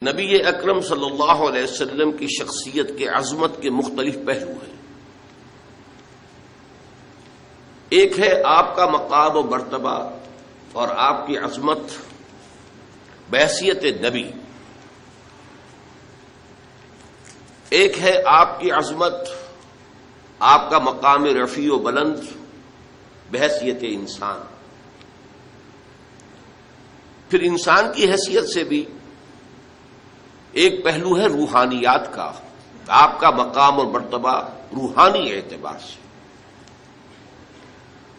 نبی اکرم صلی اللہ علیہ وسلم کی شخصیت کے عظمت کے مختلف پہلو ہیں۔ ایک ہے آپ کا مقام و مرتبہ اور آپ کی عظمت بحیثیت نبی، ایک ہے آپ کی عظمت، آپ کا مقام رفیع و بلند بحیثیت انسان۔ پھر انسان کی حیثیت سے بھی ایک پہلو ہے روحانیات کا، آپ کا مقام اور مرتبہ روحانی اعتبار سے،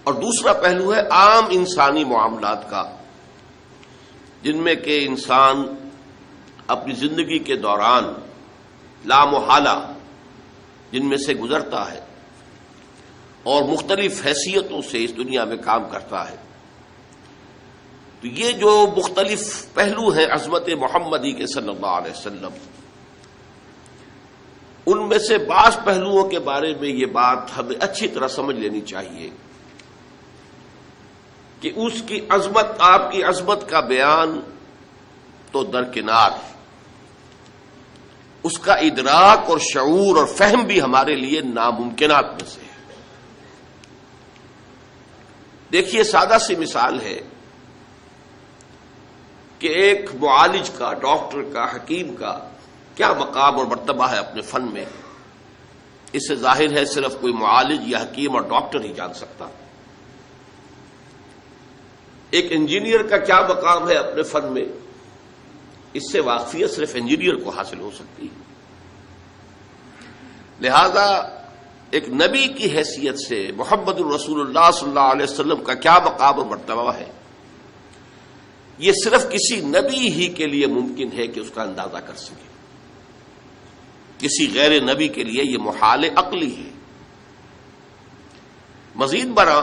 اور دوسرا پہلو ہے عام انسانی معاملات کا، جن میں کہ انسان اپنی زندگی کے دوران لامحالہ جن میں سے گزرتا ہے اور مختلف حیثیتوں سے اس دنیا میں کام کرتا ہے۔ تو یہ جو مختلف پہلو ہیں عظمت محمدی کے صلی اللہ علیہ وسلم، ان میں سے بعض پہلوؤں کے بارے میں یہ بات ہمیں اچھی طرح سمجھ لینی چاہیے کہ اس کی عظمت، آپ کی عظمت کا بیان تو درکنار، اس کا ادراک اور شعور اور فہم بھی ہمارے لیے ناممکنات میں سے ہے۔ دیکھیے، سادہ سی مثال ہے کہ ایک معالج کا، ڈاکٹر کا، حکیم کا کیا مقام اور مرتبہ ہے اپنے فن میں، اس سے ظاہر ہے صرف کوئی معالج یا حکیم اور ڈاکٹر ہی جان سکتا۔ ایک انجینئر کا کیا مقام ہے اپنے فن میں، اس سے واقفیت صرف انجینئر کو حاصل ہو سکتی ہے۔ لہذا ایک نبی کی حیثیت سے محمد الرسول اللہ صلی اللہ علیہ وسلم کا کیا مقام اور مرتبہ ہے، یہ صرف کسی نبی ہی کے لیے ممکن ہے کہ اس کا اندازہ کر سکے۔ کسی غیر نبی کے لیے یہ محال عقلی ہے۔ مزید برآں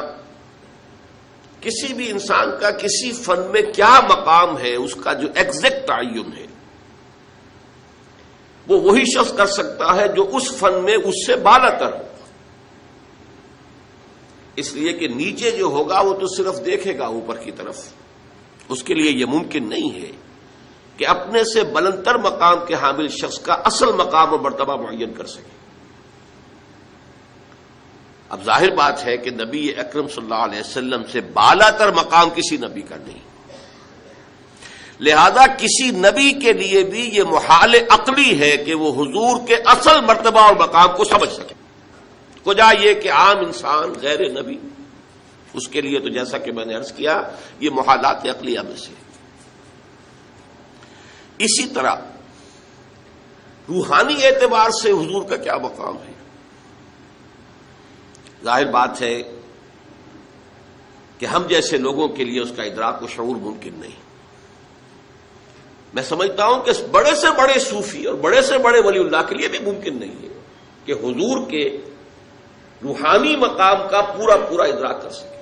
کسی بھی انسان کا کسی فن میں کیا مقام ہے، اس کا جو ایگزیکٹ تعین ہے، وہ وہی شخص کر سکتا ہے جو اس فن میں اس سے بالا تر ہو۔ اس لیے کہ نیچے جو ہوگا وہ تو صرف دیکھے گا اوپر کی طرف، اس کے لیے یہ ممکن نہیں ہے کہ اپنے سے بلندتر مقام کے حامل شخص کا اصل مقام اور مرتبہ معین کر سکے۔ اب ظاہر بات ہے کہ نبی اکرم صلی اللہ علیہ وسلم سے بالا تر مقام کسی نبی کا نہیں، لہذا کسی نبی کے لیے بھی یہ محال عقلی ہے کہ وہ حضور کے اصل مرتبہ اور مقام کو سمجھ سکے۔ کجا یہ کہ عام انسان غیر نبی، اس کے لیے تو جیسا کہ میں نے عرض کیا یہ محالات عقلیہ میں سے۔ اسی طرح روحانی اعتبار سے حضور کا کیا مقام ہے، ظاہر بات ہے کہ ہم جیسے لوگوں کے لیے اس کا ادراک و شعور ممکن نہیں۔ میں سمجھتا ہوں کہ بڑے سے بڑے صوفی اور بڑے سے بڑے ولی اللہ کے لیے بھی ممکن نہیں ہے کہ حضور کے روحانی مقام کا پورا ادراک کر سکے۔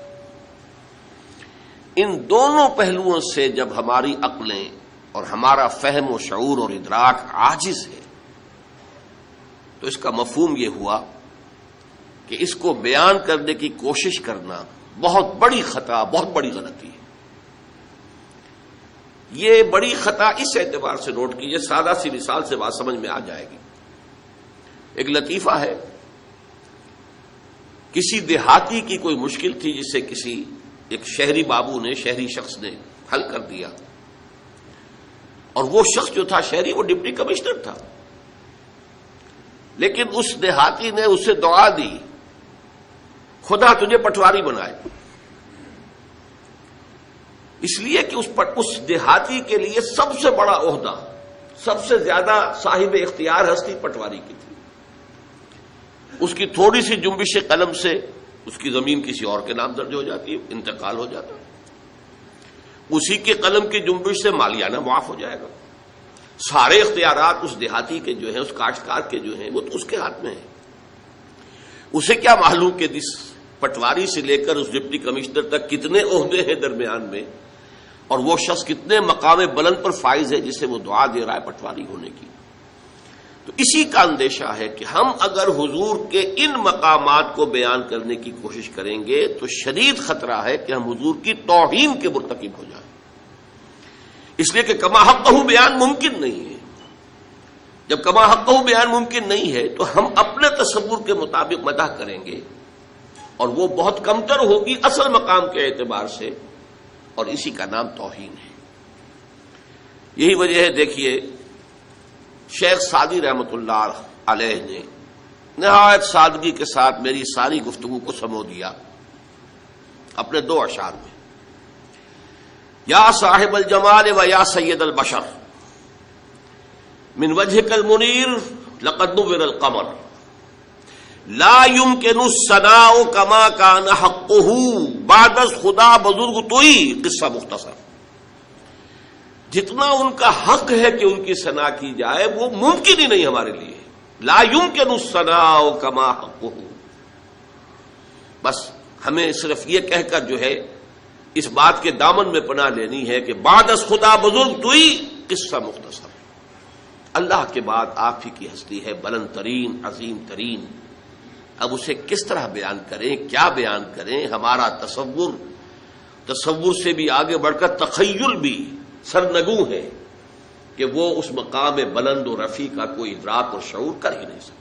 ان دونوں پہلوؤں سے جب ہماری عقلیں اور ہمارا فہم و شعور اور ادراک عاجز ہے تو اس کا مفہوم یہ ہوا کہ اس کو بیان کرنے کی کوشش کرنا بہت بڑی خطا، بہت بڑی غلطی ہے۔ یہ بڑی خطا اس اعتبار سے نوٹ کیجیے، سادہ سی مثال سے بات سمجھ میں آ جائے گی۔ ایک لطیفہ ہے، کسی دیہاتی کی کوئی مشکل تھی جسے کسی ایک شہری بابو نے، شہری شخص نے حل کر دیا، اور وہ شخص جو تھا شہری، وہ ڈپٹی کمشنر تھا، لیکن اس دیہاتی نے اسے دعا دی، خدا تجھے پٹواری بنائے، اس لیے کہ اس دیہاتی کے لیے سب سے بڑا عہدہ، سب سے زیادہ صاحب اختیار ہستی پٹواری کی تھی۔ اس کی تھوڑی سی جنبش قلم سے اس کی زمین کسی اور کے نام درج ہو جاتی، انتقال ہو جاتا، اسی کے قلم کی جنبش سے مالیانہ معاف ہو جائے گا۔ سارے اختیارات اس دیہاتی کے جو ہیں، اس کاشتکار کے جو ہیں، وہ تو اس کے ہاتھ میں ہیں۔ اسے کیا معلوم کہ اس پٹواری سے لے کر اس ڈپٹی کمشنر تک کتنے عہدے ہیں درمیان میں، اور وہ شخص کتنے مقام بلند پر فائز ہے جسے وہ دعا دے رہا ہے پٹواری ہونے کی۔ تو اسی کا اندیشہ ہے کہ ہم اگر حضور کے ان مقامات کو بیان کرنے کی کوشش کریں گے تو شدید خطرہ ہے کہ ہم حضور کی توہین کے مرتکب ہو جائیں، اس لیے کہ کما حقہ بیان ممکن نہیں ہے۔ جب کما حق بیان ممکن نہیں ہے تو ہم اپنے تصور کے مطابق مدح کریں گے، اور وہ بہت کمتر ہوگی اصل مقام کے اعتبار سے، اور اسی کا نام توہین ہے۔ یہی وجہ ہے، دیکھیے شیخ سعدی رحمۃ اللہ علیہ نے نہایت سادگی کے ساتھ میری ساری گفتگو کو سمو دیا اپنے 2 اشعار میں، یا صاحب الجمال و یا سید البشر من وجهك المنیر لقد نور القمر لا يمكن الثناء كما كان حقه بعد از خدا بزرگ توئی، قصہ مختصر۔ جتنا ان کا حق ہے کہ ان کی ثنا کی جائے وہ ممکن ہی نہیں ہمارے لیے، لا يمكن الثناء كما حقه۔ بس ہمیں صرف یہ کہہ کر جو ہے اس بات کے دامن میں پناہ لینی ہے کہ بعد از خدا بزرگ توئی، قصہ مختصر۔ اللہ کے بعد آپ ہی کی ہستی ہے بلند ترین، عظیم ترین۔ اب اسے کس طرح بیان کریں، کیا بیان کریں؟ ہمارا تصور سے بھی آگے بڑھ کر تخیل بھی سرنگوں ہے کہ وہ اس مقام بلند و رفیع کا کوئی ادراک اور شعور کر ہی نہیں سکتا۔